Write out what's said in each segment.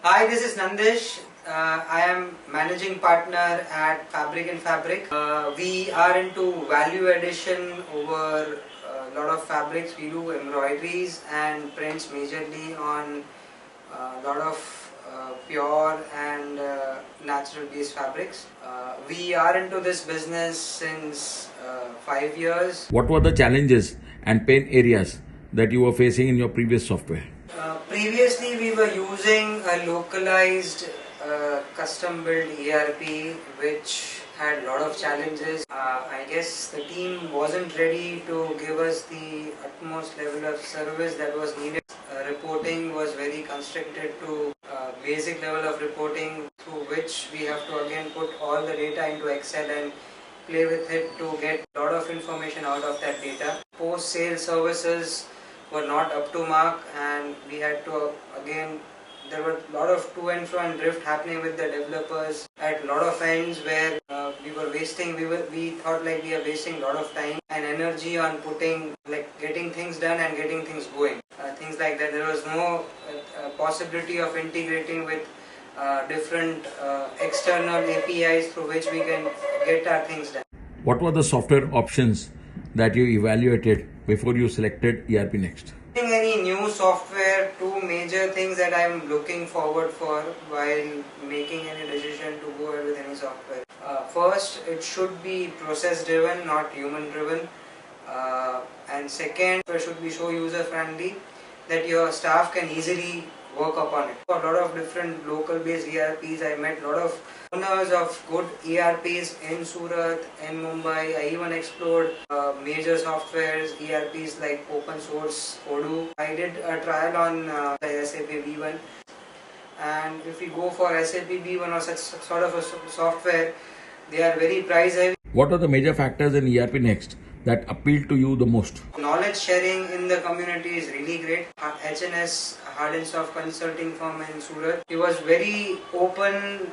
Hi, this is Nandish. I am managing partner at Fabric and Fabric. We are into value addition over a lot of fabrics. We do embroideries and prints majorly on a lot of pure and natural based fabrics. We are into this business since 5 years. What were the challenges and pain areas that you were facing in your previous software? Previously, we were using a localized custom built ERP which had a lot of challenges. I guess the team wasn't ready to give us the utmost level of service that was needed. Reporting was very constricted to basic level of reporting, through which we have to again put all the data into Excel and play with it to get a lot of information out of that data. Post-sale services were not up to mark, and we had to again, there were a lot of to and fro and drift happening with the developers at a lot of ends where we thought like we are wasting a lot of time and energy on getting things done and getting things going. Things like that. There was no possibility of integrating with different external APIs through which we can get our things done. What were the software options that you evaluated before you selected ERPNext? Any new software, two major things that I am looking forward for while making any decision to go ahead with any software. First, it should be process driven, not human driven. And second, it should be so user friendly that your staff can easily work upon it. A lot of different local based ERPs. I met a lot of owners of good ERPs in Surat, in Mumbai. I even explored major softwares, ERPs like open source Odoo. I did a trial on the SAP B1, and if we go for SAP B1 or such sort of a software, they are very price heavy. What are the major factors in ERPNext that appeal to you the most? Knowledge sharing in the community is really great. HNS, hard and soft consulting firm in Surat, he was very open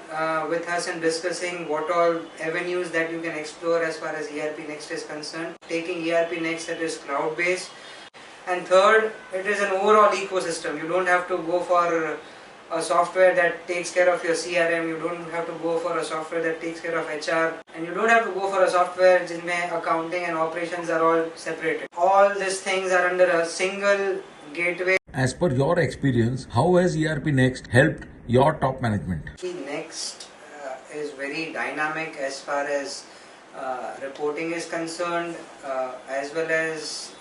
with us in discussing what all avenues that you can explore as far as ERPNext is concerned. Taking ERPNext that is cloud based. And third, it is an overall ecosystem. You don't have to go for a software that takes care of your CRM, you don't have to go for a software that takes care of HR, and you don't have to go for a software where accounting and operations are all separated. All these things are under a single gateway. As per your experience, how has ERPNext helped your top management? Next is very dynamic as far as reporting is concerned, as well as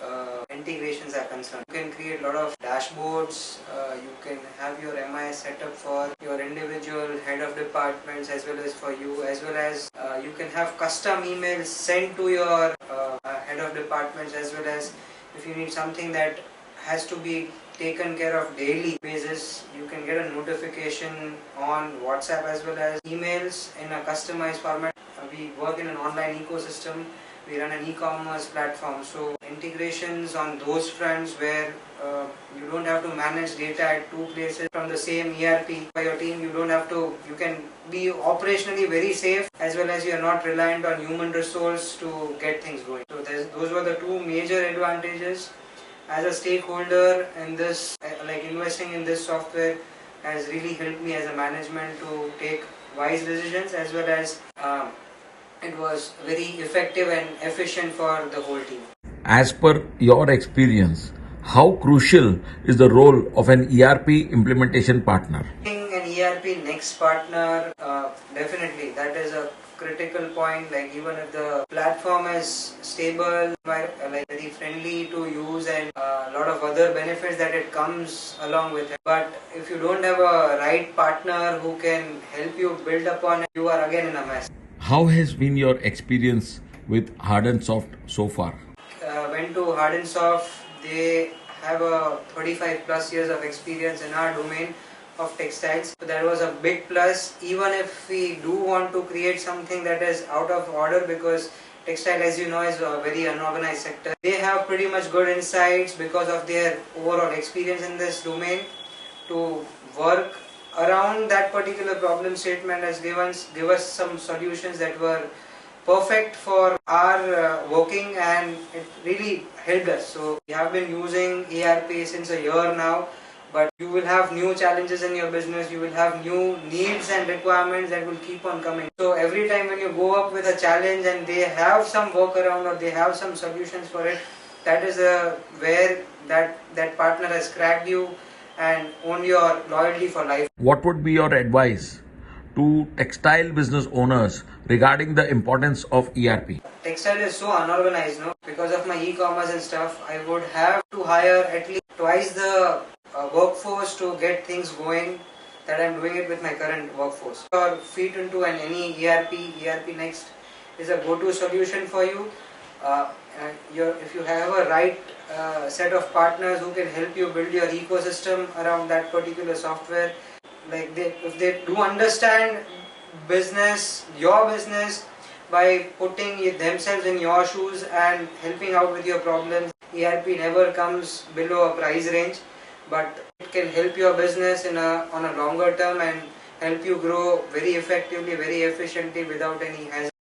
integrations are concerned. You can create a lot of dashboards, you can have your MIS set up for your individual head of departments as well as for you, as well as you can have custom emails sent to your head of departments, as well as if you need something that has to be taken care of daily basis, you can get a notification on WhatsApp as well as emails in a customized format. We work in an online ecosystem, we run an e-commerce platform, so integrations on those fronts where you don't have to manage data at two places from the same ERP by your team. You can be operationally very safe, as well as you are not reliant on human resource to get things going. So those were the two major advantages. As a stakeholder in this, investing in this software has really helped me as a management to take wise decisions, as well as it was very effective and efficient for the whole team. As per your experience, how crucial is the role of an ERP implementation partner? Being an ERPNext partner, definitely that is a critical point. Like, even if the platform is stable, very friendly to use, and a lot of other benefits that it comes along with it, but if you don't have a right partner who can help you build upon it, you are again in a mess. How has been your experience with Hard and Soft so far? Went to Hard and Soft. They have a 35 plus years of experience in our domain of textiles. So that was a big plus. Even if we do want to create something that is out of order, because textile, as you know, is a very unorganized sector, they have pretty much good insights because of their overall experience in this domain to work around that particular problem statement, has give us some solutions that were perfect for our working, and it really helped us. So we have been using ERP since a year now. but you will have new challenges in your business, you will have new needs and requirements that will keep on coming. So every time when you go up with a challenge and they have some workaround or they have some solutions for it, that is where that partner has cracked you and owned your loyalty for life. What would be your advice to textile business owners regarding the importance of ERP? Textile is so unorganized, no? Because of my e-commerce and stuff, I would have to hire at least twice the workforce to get things going that I'm doing it with my current workforce. Or feet into any ERPNext is a go-to solution for you. If you have a right set of partners who can help you build your ecosystem around that particular software, like if they do understand your business by putting themselves in your shoes and helping out with your problems, ERP never comes below a price range, but it can help your business on a longer term and help you grow very effectively, very efficiently without any hazard.